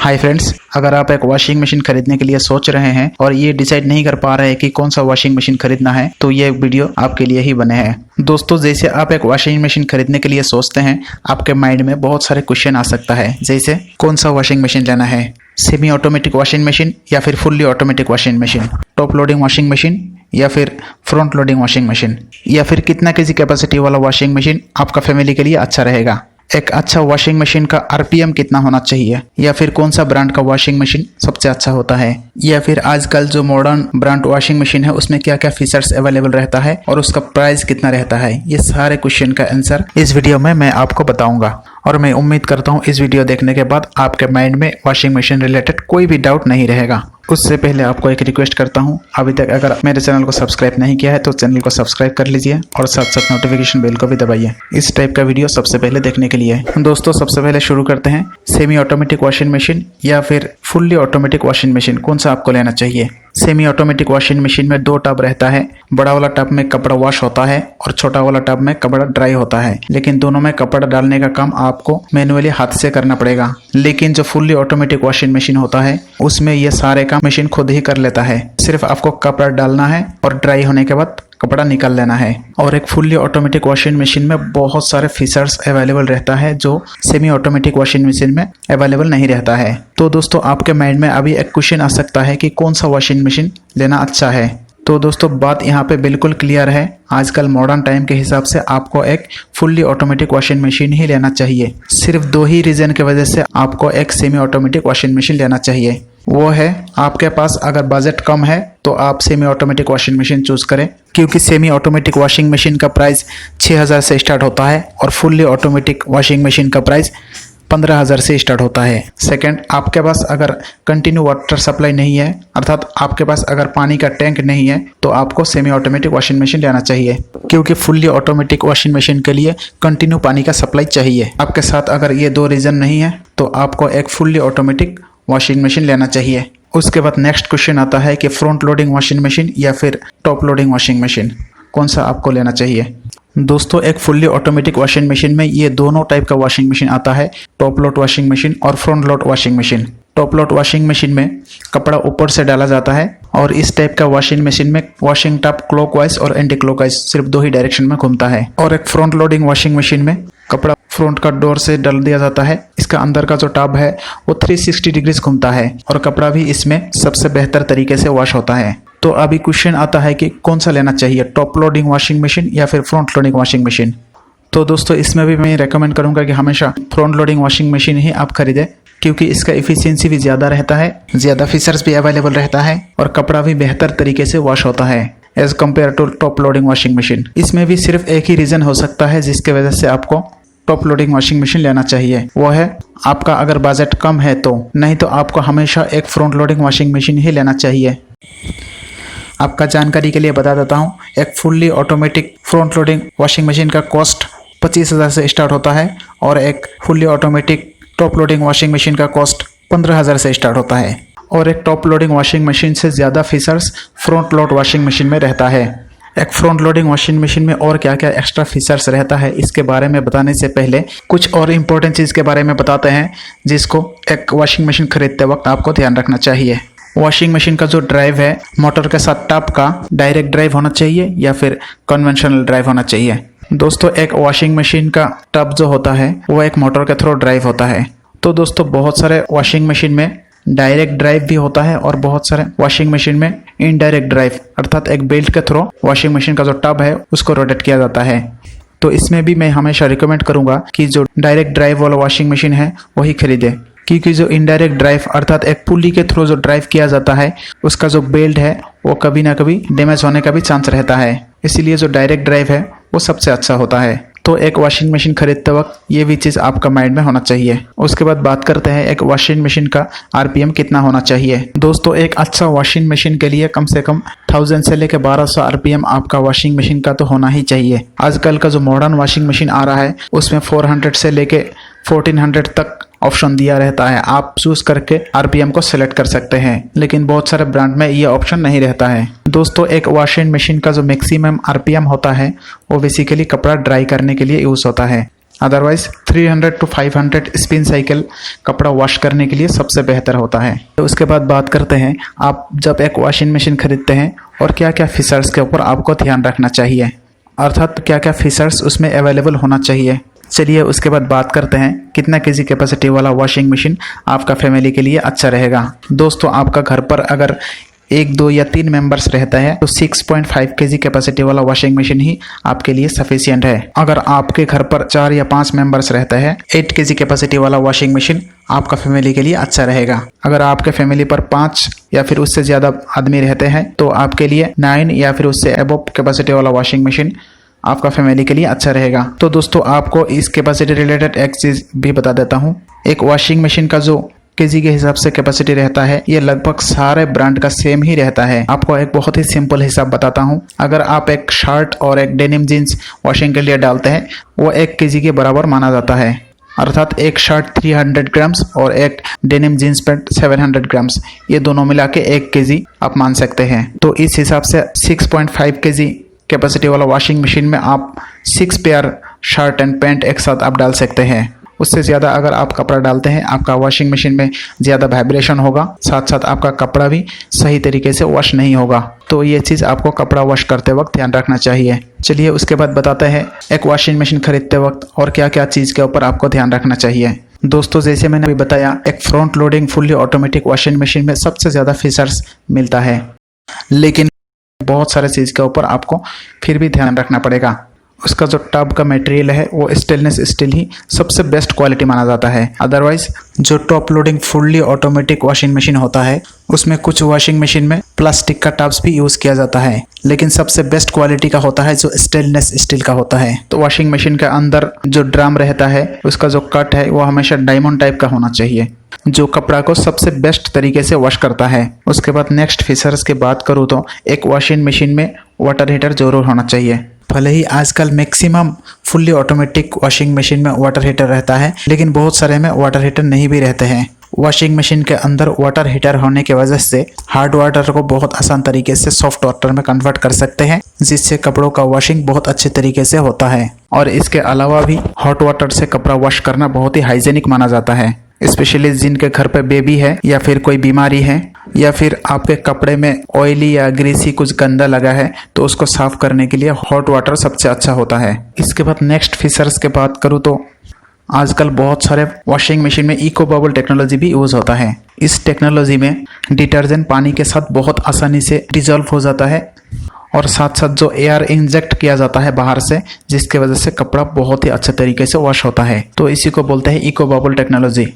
Hi friends, अगर आप एक वॉशिंग मशीन खरीदने के लिए सोच रहे हैं और ये डिसाइड नहीं कर पा रहे हैं कि कौन सा वॉशिंग मशीन खरीदना है तो ये वीडियो आपके लिए ही बने हैं। दोस्तों, जैसे आप एक वॉशिंग मशीन खरीदने के लिए सोचते हैं, आपके माइंड में बहुत सारे क्वेश्चन आ सकता है, जैसे कौन सा वॉशिंग मशीन लेना है, सेमी ऑटोमेटिक वॉशिंग मशीन या फिर fully automatic washing machine, top loading washing machine या फिर फ्रंट लोडिंग वॉशिंग मशीन, या फिर कितना केजी कैपेसिटी वाला वॉशिंग मशीन आपका फैमिली के लिए अच्छा रहेगा, एक अच्छा वॉशिंग मशीन का आरपीएम कितना होना चाहिए, या फिर कौन सा ब्रांड का वॉशिंग मशीन सबसे अच्छा होता है, या फिर आजकल जो मॉडर्न ब्रांड वॉशिंग मशीन है उसमें क्या क्या फीचर्स अवेलेबल रहता है और उसका प्राइस कितना रहता है। ये सारे क्वेश्चन का आंसर इस वीडियो में मैं आपको बताऊंगा और मैं उम्मीद करता हूँ इस वीडियो देखने के बाद आपके माइंड में वॉशिंग मशीन रिलेटेड कोई भी डाउट नहीं रहेगा। उससे पहले आपको एक रिक्वेस्ट करता हूँ, अभी तक अगर मेरे चैनल को सब्सक्राइब नहीं किया है तो चैनल को सब्सक्राइब कर लीजिए और साथ साथ नोटिफिकेशन बेल को भी दबाइए इस टाइप का वीडियो सबसे पहले देखने के लिए। दोस्तों, सबसे पहले शुरू करते हैं, सेमी ऑटोमेटिक वॉशिंग मशीन या फिर फुल्ली ऑटोमेटिक वॉशिंग मशीन कौन सा आपको लेना चाहिए। सेमी ऑटोमेटिक वॉशिंग मशीन में दो टब रहता है, बड़ा वाला टब में कपड़ा वॉश होता है और छोटा वाला टब में कपड़ा ड्राई होता है, लेकिन दोनों में कपड़ा डालने का काम आपको मैनुअली हाथ से करना पड़ेगा। लेकिन जो फुल्ली ऑटोमेटिक वॉशिंग मशीन होता है उसमें ये सारे काम मशीन खुद ही कर लेता है, सिर्फ आपको कपड़ा डालना है और ड्राई होने के बाद कपड़ा निकाल लेना है। और एक फुल्ली ऑटोमेटिक वॉशिंग मशीन में बहुत सारे फीचर्स अवेलेबल रहता है जो सेमी ऑटोमेटिक वॉशिंग मशीन में अवेलेबल नहीं रहता है। तो दोस्तों, आपके माइंड में अभी एक क्वेश्चन आ सकता है कि कौन सा वॉशिंग मशीन लेना अच्छा है। तो दोस्तों, बात यहाँ पे बिल्कुल क्लियर है, आजकल मॉडर्न टाइम के हिसाब से आपको एक फुल्ली ऑटोमेटिक वॉशिंग मशीन ही लेना चाहिए। सिर्फ दो ही रीजन की वजह से आपको एक सेमी ऑटोमेटिक वॉशिंग मशीन लेना चाहिए। वो है, आपके पास अगर बजट कम है तो आप semi automatic washing machine choose करें, क्योंकि सेमी ऑटोमेटिक वॉशिंग मशीन का प्राइस 6000 से स्टार्ट होता है और फुल्ली ऑटोमेटिक वॉशिंग मशीन का प्राइस 15000 से स्टार्ट होता है। सेकंड, आपके पास अगर कंटिन्यू वाटर सप्लाई नहीं है, अर्थात आपके पास अगर पानी का टैंक नहीं है, तो आपको सेमी ऑटोमेटिक वॉशिंग मशीन लेना चाहिए, क्योंकि फुल्ली ऑटोमेटिक वॉशिंग मशीन के लिए कंटिन्यू पानी का सप्लाई चाहिए। आपके साथ अगर ये दो रीजन नहीं है तो आपको एक फुल्ली ऑटोमेटिक वॉशिंग मशीन लेना चाहिए। उसके बाद नेक्स्ट क्वेश्चन आता है कि फ्रंट लोडिंग वॉशिंग मशीन या फिर टॉप लोडिंग वॉशिंग मशीन कौन सा आपको लेना चाहिए। दोस्तों, एक फुल्ली ऑटोमेटिक वॉशिंग मशीन में ये दोनों टाइप का वॉशिंग मशीन आता है, टॉप लोड वॉशिंग मशीन और front load washing machine. Top load washing machine में कपड़ा ऊपर से डाला जाता है और इस टाइप का वॉशिंग मशीन में वॉशिंग टब क्लॉकवाइज और एंटी क्लॉकवाइज सिर्फ दो ही डायरेक्शन में घूमता है। और एक फ्रंट लोडिंग वॉशिंग मशीन में कपड़ा फ्रंट का डोर से डाल दिया जाता है, इसका अंदर का जो टब है वो 360 डिग्रीज घूमता है और कपड़ा भी इसमें सबसे बेहतर तरीके से वॉश होता है। तो अभी क्वेश्चन आता है कि कौन सा लेना चाहिए, टॉप लोडिंग वॉशिंग मशीन या फिर फ्रंट लोडिंग वॉशिंग मशीन। तो दोस्तों, इसमें भी मैं रेकमेंड करूंगा कि हमेशा फ्रंट लोडिंग वॉशिंग मशीन ही आप खरीदें, क्योंकि इसका एफिशिएंसी भी ज़्यादा रहता है, ज़्यादा फीचर्स भी अवेलेबल रहता है और कपड़ा भी बेहतर तरीके से वॉश होता है as compare to top loading washing machine. इसमें भी सिर्फ एक ही रीज़न हो सकता है जिसके वजह से आपको टॉप लोडिंग वॉशिंग मशीन लेना चाहिए, वो है आपका अगर बजट कम है तो, नहीं तो आपको हमेशा एक फ्रंट लोडिंग वॉशिंग मशीन ही लेना चाहिए। आपका जानकारी के लिए बता देता हूँ, एक fully automatic front loading washing machine का कॉस्ट 25000 से स्टार्ट होता है और एक fully automatic top loading washing machine का कॉस्ट 15000 से स्टार्ट होता है। और एक टॉप लोडिंग वॉशिंग मशीन से ज़्यादा features front load washing machine में रहता है। एक फ्रंट लोडिंग वॉशिंग मशीन में और क्या क्या एक्स्ट्रा फीचर्स रहता है इसके बारे में बताने से पहले कुछ और इम्पोर्टेंट चीज़ के बारे में बताते हैं जिसको एक वॉशिंग मशीन खरीदते वक्त आपको ध्यान रखना चाहिए। वॉशिंग मशीन का जो ड्राइव है, मोटर के साथ टब का डायरेक्ट ड्राइव होना चाहिए या फिर कन्वेंशनल ड्राइव होना चाहिए। दोस्तों, एक वॉशिंग मशीन का टब जो होता है वो एक मोटर के थ्रू ड्राइव होता है। तो दोस्तों, बहुत सारे वॉशिंग मशीन में डायरेक्ट ड्राइव भी होता है और बहुत सारे वॉशिंग मशीन में इनडायरेक्ट ड्राइव, अर्थात एक बेल्ट के थ्रू वॉशिंग मशीन का जो टब है उसको रोटेट किया जाता है। तो इसमें भी मैं हमेशा रिकमेंड करूंगा कि जो डायरेक्ट ड्राइव वाला वॉशिंग मशीन है वही खरीदे, क्योंकि जो इनडायरेक्ट ड्राइव अर्थात एक पुली के थ्रू जो ड्राइव किया जाता है उसका जो बेल्ट है वो कभी ना कभी डैमेज होने का भी चांस रहता है, इसीलिए जो डायरेक्ट ड्राइव है वो सबसे अच्छा होता है। तो एक वॉशिंग मशीन खरीदते वक्त ये भी चीज़ आपका माइंड में होना चाहिए। उसके बाद बात करते हैं एक वॉशिंग मशीन का आरपीएम कितना होना चाहिए। दोस्तों, एक अच्छा वॉशिंग मशीन के लिए कम से कम 1000 से लेकर 1200 आरपीएम आपका वॉशिंग मशीन का तो होना ही चाहिए। आजकल का जो मॉडर्न वॉशिंग मशीन आ रहा है उसमें 400 से लेके 1400 तक ऑप्शन दिया रहता है, आप चूज करके आरपीएम को सिलेक्ट कर सकते हैं, लेकिन बहुत सारे ब्रांड में ये ऑप्शन नहीं रहता है। दोस्तों, एक वॉशिंग मशीन का जो मैक्सिमम आरपीएम होता है वो बेसिकली कपड़ा ड्राई करने के लिए यूज होता है। अदरवाइज 300 to 500 स्पिन साइकिल कपड़ा वॉश करने के लिए सबसे बेहतर होता है। तो उसके बाद बात करते हैं आप जब एक वॉशिंग मशीन खरीदते हैं और क्या क्या फीचर्स के ऊपर आपको ध्यान रखना चाहिए, अर्थात क्या क्या फीचर्स उसमें अवेलेबल होना चाहिए। चलिए उसके बाद बात करते हैं कितना केजी कैपेसिटी वाला वॉशिंग मशीन आपका फैमिली के लिए अच्छा रहेगा। दोस्तों आपका घर पर अगर 1, 2 या 3 मेंबर्स रहता है तो 6.5 केजी कैपेसिटी वाला वॉशिंग मशीन ही आपके लिए सफिशिएंट है। अगर आपके घर पर 4 या 5 मेंबर्स रहता है 8 केजी कैपेसिटी वाला वॉशिंग मशीन आपका फैमिली के लिए अच्छा रहेगा। अगर आपके फैमिली पर 5 या फिर उससे ज़्यादा आदमी रहते हैं तो आपके लिए 9 या फिर उससे अबव कैपेसिटी वाला वॉशिंग मशीन आपका फैमिली के लिए अच्छा रहेगा। तो दोस्तों आपको इस कैपेसिटी रिलेटेड एक चीज़ भी बता देता हूँ। एक वॉशिंग मशीन का जो केजी के हिसाब से कैपेसिटी रहता है ये लगभग सारे ब्रांड का सेम ही रहता है। आपको एक बहुत ही सिंपल हिसाब बताता हूँ। अगर आप एक शर्ट और एक डेनिम जीन्स वॉशिंग के लिए डालते हैं वो 1 केजी के बराबर माना जाता है, अर्थात एक शर्ट 300 ग्राम्स और एक डेनिम जीन्स पैंट 700 ग्राम्स, ये दोनों मिला के 1 केजी आप मान सकते हैं। तो इस हिसाब से 6.5 केजी कैपेसिटी वाला वॉशिंग मशीन में आप 6 पेयर शर्ट एंड पैंट एक साथ आप डाल सकते हैं। उससे ज़्यादा अगर आप कपड़ा डालते हैं आपका वॉशिंग मशीन में ज़्यादा वाइब्रेशन होगा, साथ साथ आपका कपड़ा भी सही तरीके से वॉश नहीं होगा। तो ये चीज़ आपको कपड़ा वॉश करते वक्त ध्यान रखना चाहिए। चलिए उसके बाद बताते हैं एक वॉशिंग मशीन खरीदते वक्त और क्या क्या चीज़ के ऊपर आपको ध्यान रखना चाहिए। दोस्तों जैसे मैंने अभी बताया एक front loading fully automatic washing machine में सबसे ज़्यादा फीचर्स मिलता है, लेकिन बहुत सारे चीज़ के ऊपर आपको फिर भी ध्यान रखना पड़ेगा। उसका जो टब का मटेरियल है वो स्टेनलेस स्टील ही सबसे बेस्ट क्वालिटी माना जाता है। अदरवाइज जो top loading fully automatic washing machine होता है उसमें कुछ वॉशिंग मशीन में प्लास्टिक का टब्स भी यूज़ किया जाता है, लेकिन सबसे बेस्ट क्वालिटी का होता है जो स्टेनलेस स्टील का होता है। तो वॉशिंग मशीन के अंदर जो ड्रम रहता है उसका जो कट है वो हमेशा डायमंड टाइप का होना चाहिए जो कपड़ा को सबसे बेस्ट तरीके से वॉश करता है। उसके बाद नेक्स्ट फीचर्स की बात करूँ तो एक वॉशिंग मशीन में वाटर हीटर जरूर होना चाहिए। भले ही आजकल maximum fully automatic washing machine में वाटर हीटर रहता है, लेकिन बहुत सारे में वाटर हीटर नहीं भी रहते हैं। वॉशिंग मशीन के अंदर वाटर हीटर होने की वजह से हार्ड वाटर को बहुत आसान तरीके से सॉफ्ट वाटर में कन्वर्ट कर सकते हैं, जिससे कपड़ों का वॉशिंग बहुत अच्छे तरीके से होता है। और इसके अलावा भी हॉट वाटर से कपड़ा वॉश करना बहुत ही हाइजेनिक माना जाता है, स्पेशली जिनके घर पे बेबी है या फिर कोई बीमारी है या फिर आपके कपड़े में ऑयली या ग्रीसी कुछ गंदा लगा है तो उसको साफ करने के लिए हॉट वाटर सबसे अच्छा होता है। इसके बाद नेक्स्ट फीचर्स के बात करूँ तो आजकल बहुत सारे वॉशिंग मशीन में इको बबल टेक्नोलॉजी भी यूज़ होता है। इस टेक्नोलॉजी में डिटर्जेंट पानी के साथ बहुत आसानी से डिजॉल्व हो जाता है और साथ साथ जो एयर इंजेक्ट किया जाता है बाहर से, जिसके वजह से कपड़ा बहुत ही अच्छे तरीके से वॉश होता है। तो इसी को बोलते हैं इको बबल टेक्नोलॉजी।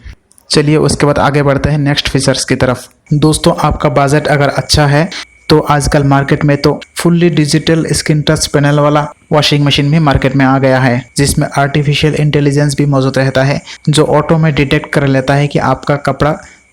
चलिए उसके बाद आगे बढ़ते हैं नेक्स्ट फीचर्स की तरफ। दोस्तों आपका बजट अगर अच्छा है तो आजकल मार्केट में तो fully digital screen touch panel वाला वॉशिंग मशीन भी मार्केट में आ गया है, जिसमें आर्टिफिशियल इंटेलिजेंस भी मौजूद रहता है जो ऑटो में डिटेक्ट कर लेता है कि आपका कपड़ा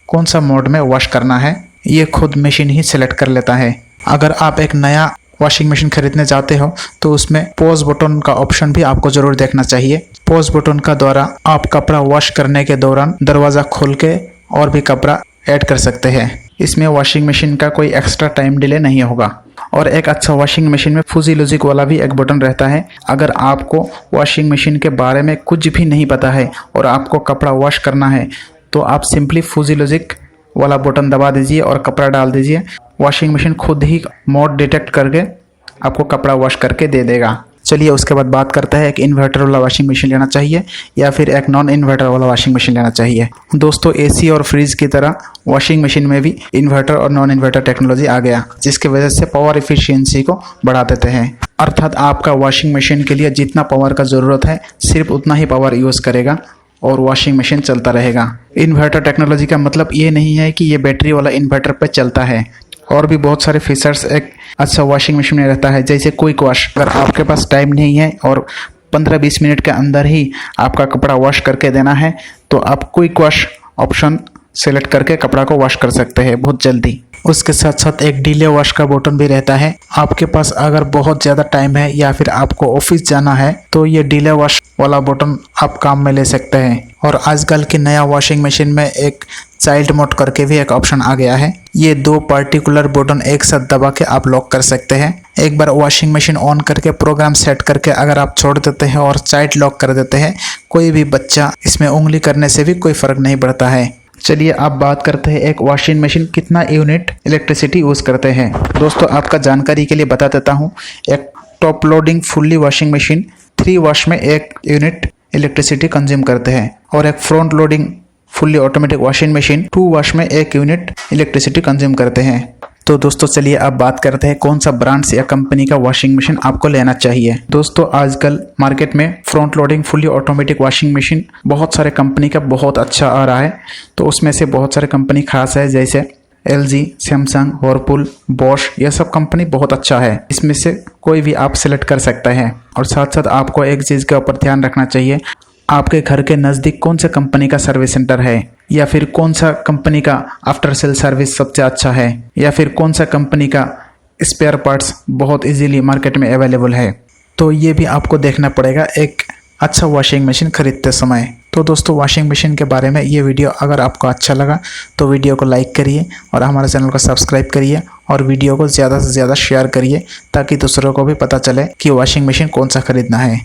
कौन सा मोड में वॉश करना है। ये खुद मशीन ही सिलेक्ट कर लेता है। अगर आप एक नया वॉशिंग मशीन खरीदने जाते हो तो उसमें पॉज बटन का ऑप्शन भी आपको जरूर देखना चाहिए। पॉज बटन का द्वारा आप कपड़ा वॉश करने के दौरान दरवाज़ा खोल के और भी कपड़ा ऐड कर सकते हैं। इसमें वॉशिंग मशीन का कोई एक्स्ट्रा टाइम डिले नहीं होगा। और एक अच्छा वॉशिंग मशीन में फूजी लॉजिक वाला भी एक बटन रहता है। अगर आपको वॉशिंग मशीन के बारे में कुछ भी नहीं पता है और आपको कपड़ा वॉश करना है तो आप सिंपली फूजी लॉजिक वाला बटन दबा दीजिए और कपड़ा डाल दीजिए। वॉशिंग मशीन खुद ही मोड डिटेक्ट करके आपको कपड़ा वॉश करके दे देगा। चलिए उसके बाद बात करते हैं एक इन्वर्टर वाला वॉशिंग मशीन लेना चाहिए या फिर एक नॉन इन्वर्टर वाला वॉशिंग मशीन लेना चाहिए। दोस्तों एसी और फ्रिज की तरह वॉशिंग मशीन में भी इन्वर्टर और नॉन इन्वर्टर टेक्नोलॉजी आ गया, जिसकी वजह से पावर एफिशिएंसी को बढ़ा देते हैं। अर्थात आपका वॉशिंग मशीन के लिए जितना पावर का ज़रूरत है सिर्फ उतना ही पावर यूज़ करेगा और वॉशिंग मशीन चलता रहेगा। इन्वर्टर टेक्नोलॉजी का मतलब ये नहीं है कि ये बैटरी वाला इन्वर्टर पर चलता है। और भी बहुत सारे फीचर्स एक अच्छा वॉशिंग मशीन में रहता है, जैसे क्विक वॉश। अगर आपके पास टाइम नहीं है और 15-20 मिनट के अंदर ही आपका कपड़ा वॉश करके देना है तो आप क्विक वॉश ऑप्शन सेलेक्ट करके कपड़ा को वॉश कर सकते हैं बहुत जल्दी। उसके साथ साथ एक डिले वॉश का बटन भी रहता है। आपके पास अगर बहुत ज़्यादा टाइम है या फिर आपको ऑफिस जाना है तो ये डिले वॉश वाला बटन आप काम में ले सकते हैं। और आजकल की नया वॉशिंग मशीन में एक चाइल्ड मोड करके भी एक ऑप्शन आ गया है। ये 2 पर्टिकुलर बटन एक साथ दबा के आप लॉक कर सकते हैं। एक बार वॉशिंग मशीन ऑन करके प्रोग्राम सेट करके अगर आप छोड़ देते हैं और चाइल्ड लॉक कर देते हैं, कोई भी बच्चा इसमें उंगली करने से भी कोई फर्क नहीं पड़ता है। चलिए अब बात करते हैं एक वॉशिंग मशीन कितना यूनिट इलेक्ट्रिसिटी यूज़ करते हैं। दोस्तों आपका जानकारी के लिए बता देता हूँ, एक top loading fully washing machine 3 wash में 1 यूनिट इलेक्ट्रिसिटी कंज्यूम करते हैं और एक front loading fully automatic washing machine 2 wash में 1 यूनिट इलेक्ट्रिसिटी कंज्यूम करते हैं। तो दोस्तों चलिए अब बात करते हैं कौन सा ब्रांड्स या कंपनी का वॉशिंग मशीन आपको लेना चाहिए। दोस्तों आजकल मार्केट में front loading fully automatic washing machine बहुत सारे कंपनी का बहुत अच्छा आ रहा है। तो उसमें से बहुत सारे कंपनी खास है, जैसे LG, सैमसंग, व्हर्लपूल, बॉश, यह सब कंपनी बहुत अच्छा है। इसमें से कोई भी आप सिलेक्ट कर सकते हैं। और साथ साथ आपको एक चीज़ के ऊपर ध्यान रखना चाहिए, आपके घर के नज़दीक कौन सा कंपनी का सर्विस सेंटर है, या फिर कौन सा कंपनी का आफ्टर सेल सर्विस सबसे अच्छा है, या फिर कौन सा कंपनी का स्पेयर पार्ट्स बहुत इजीली मार्केट में अवेलेबल है। तो ये भी आपको देखना पड़ेगा एक अच्छा वॉशिंग मशीन खरीदते समय। तो दोस्तों वॉशिंग मशीन के बारे में ये वीडियो अगर आपको अच्छा लगा तो वीडियो को लाइक करिए और हमारे चैनल को सब्सक्राइब करिए और वीडियो को ज़्यादा से ज़्यादा शेयर करिए ताकि दूसरों को भी पता चले कि वॉशिंग मशीन कौन सा खरीदना है।